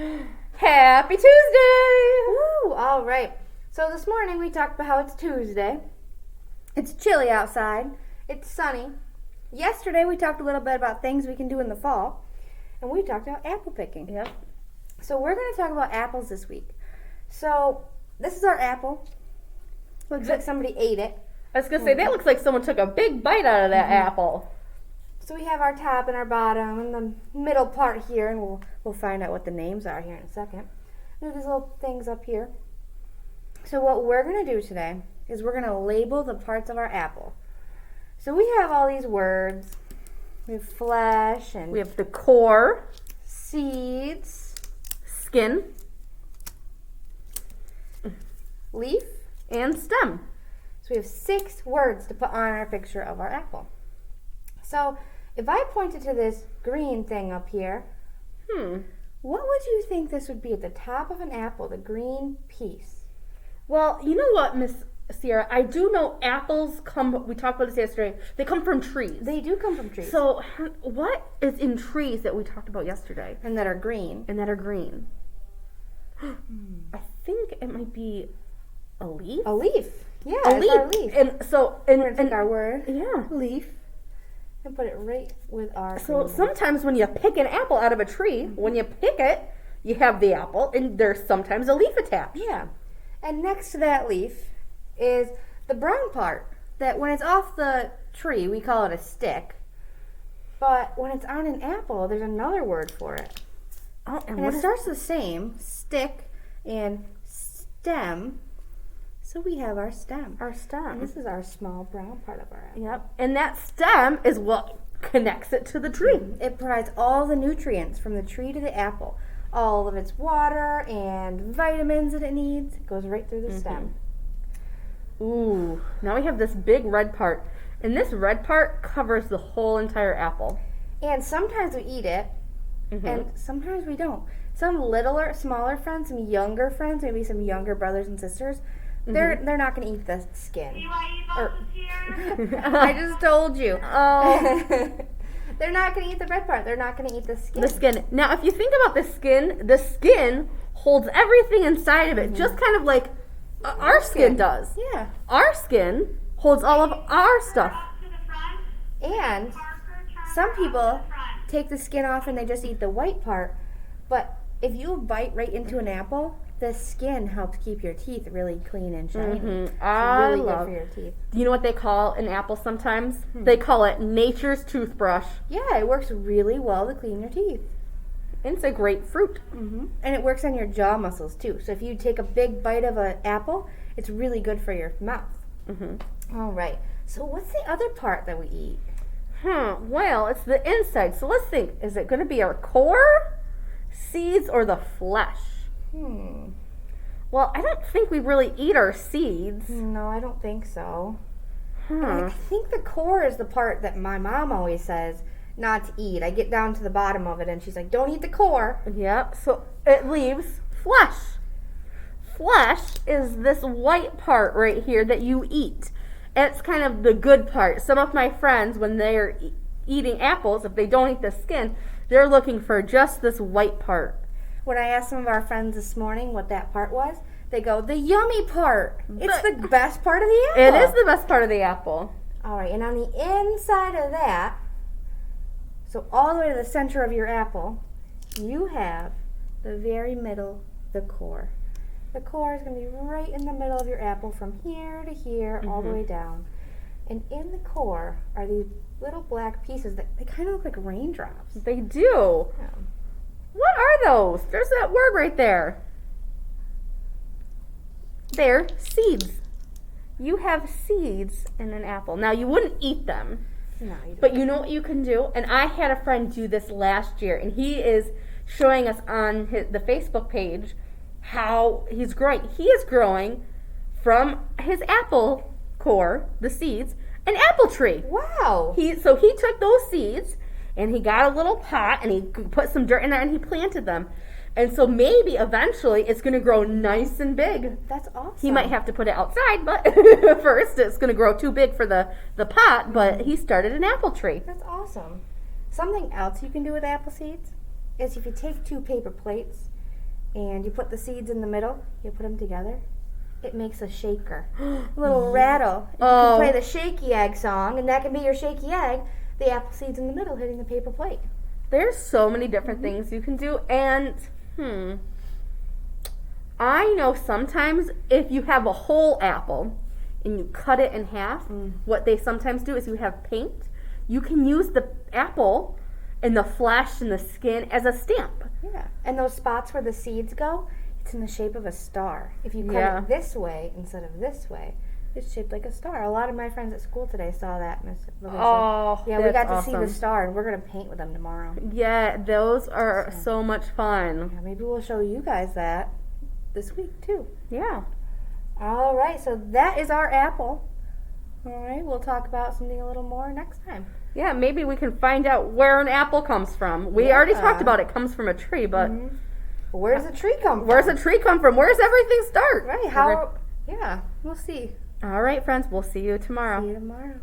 Happy Tuesday! Woo! All right. So this morning we talked about how it's Tuesday. It's chilly outside. It's sunny. Yesterday we talked a little bit about things we can do in the fall. And we talked about apple picking. Yep. So we're going to talk about apples this week. So this is our apple. Looks like somebody ate it. I was going to say, that looks like someone took a big bite out of that apple. So we have our top and our bottom and the middle part here, and we'll find out what the names are here in a second. There's these little things up here. So what we're going to do today is we're going to label the parts of our apple. So we have all these words. We have flesh and We have the core, seeds, skin, leaf. and stem. So we have 6 words to put on our picture of our apple. So if I pointed to this green thing up here, what would you think this would be at the top of an apple, the green piece? Well, you know what, Miss Sierra? I do know apples come, we talked about this yesterday, they come from trees. They do come from trees. So what is in trees that we talked about yesterday And that are green. and that are green? I think it might be a leaf. A leaf. Yeah, A it's our leaf. And so, We're going to take our word, yeah. leaf, and put it right with our So green. sometimes when you pick an apple out of a tree, when you pick it, you have the apple, and there's sometimes a leaf attached. Yeah. And next to that leaf is the brown part that when it's off the tree, we call it a stick. But when it's on an apple, there's another word for it. Oh, And it starts the same, stick and stem. So we have our stem. our And stem. this is our small brown part of our apple. Yep. And that stem is what connects it to the tree. It provides all the nutrients from the tree to the apple. All of its water and vitamins that it needs. It goes right through the stem. Ooh. Now we have this big red part. And this red part covers the whole entire apple. And sometimes we eat it, and sometimes we don't. Some littler, smaller friends, some younger friends, maybe some younger brothers and sisters, they're not going to eat the skin. Do I eat both here? I just told you. Oh. They're not going to eat the red part. They're not going to eat the skin. The skin. Now, if you think about the skin holds everything inside of it, just kind of like our skin does. Yeah. Our skin holds all of our stuff. Up to the front. And Parker, turn some her up to people the front. take the skin off and they just eat the white part. But if you bite right into an apple, the skin helps keep your teeth really clean and shiny. It's I really good love. for your teeth. You know what they call an apple sometimes? They call it nature's toothbrush. Yeah, it works really well to clean your teeth. And it's a great fruit. And it works on your jaw muscles too. So if you take a big bite of an apple, it's really good for your mouth. All right. So what's the other part that we eat? Well, it's the inside. So let's think. Is it going to be our core, seeds, or the flesh? Well, I don't think we really eat our seeds. No, I don't think so. I think the core is the part that my mom always says not to eat. I get down to the bottom of it and she's like, don't eat the core. Yep. So it leaves flesh. Flesh is this white part right here that you eat. It's kind of the good part. Some of my friends, when they're eating apples, if they don't eat the skin, they're looking for just this white part. When I asked some of our friends this morning what that part was, they go, the yummy part. It's the best part of the It apple. is the best part of the apple. All right, and on the inside of that, so all the way to the center of your apple, you have the very middle, the core. The core is going to be right in the middle of your apple from here to here, all the way down. And in the core are these little black pieces that they kind of look like raindrops. They do. Yeah. What are those? There's that word right there. They're seeds. You have seeds in an apple. Now, you wouldn't eat them, No, you don't. but you know what you can do? And I had a friend do this last year, and he is showing us on the Facebook page how he's growing. He is growing from his apple core, the seeds, an apple tree. Wow. So he took those seeds and he got a little pot and he put some dirt in there and he planted them. And so maybe eventually it's going to grow nice and big. That's awesome. He might have to put it outside, but first it's going to grow too big for the pot, but he started an apple tree. That's awesome. Something else you can do with apple seeds is if you take 2 paper plates and you put the seeds in the middle, you put them together, it makes a shaker. A little rattle. And you Oh. can play the shaky egg song, and that can be your shaky egg, the apple seeds in the middle hitting the paper plate. There's so many different things you can do, and I know sometimes if you have a whole apple and you cut it in half, what they sometimes do is you have paint. You can use the apple and the flesh and the skin as a stamp. Yeah. And those spots where the seeds go, it's in the shape of a star. If you cut Yeah. it this way instead of this way, it's shaped like a star. A lot of my friends at school today saw that, Miss Louisa. Oh, Yeah, we that's got to see the awesome. star, and we're going to paint with them tomorrow. Yeah, those are so much fun. Yeah, maybe we'll show you guys that this week, too. Yeah. All right, so that is our apple. All right, we'll talk about something a little more next time. Yeah, maybe we can find out where an apple comes from. We already talked about it comes from a tree, but Where does the tree come from? where's a tree come from? Where's everything start? Right, how... Yeah, we'll see. All right, friends, we'll see you tomorrow. See you tomorrow.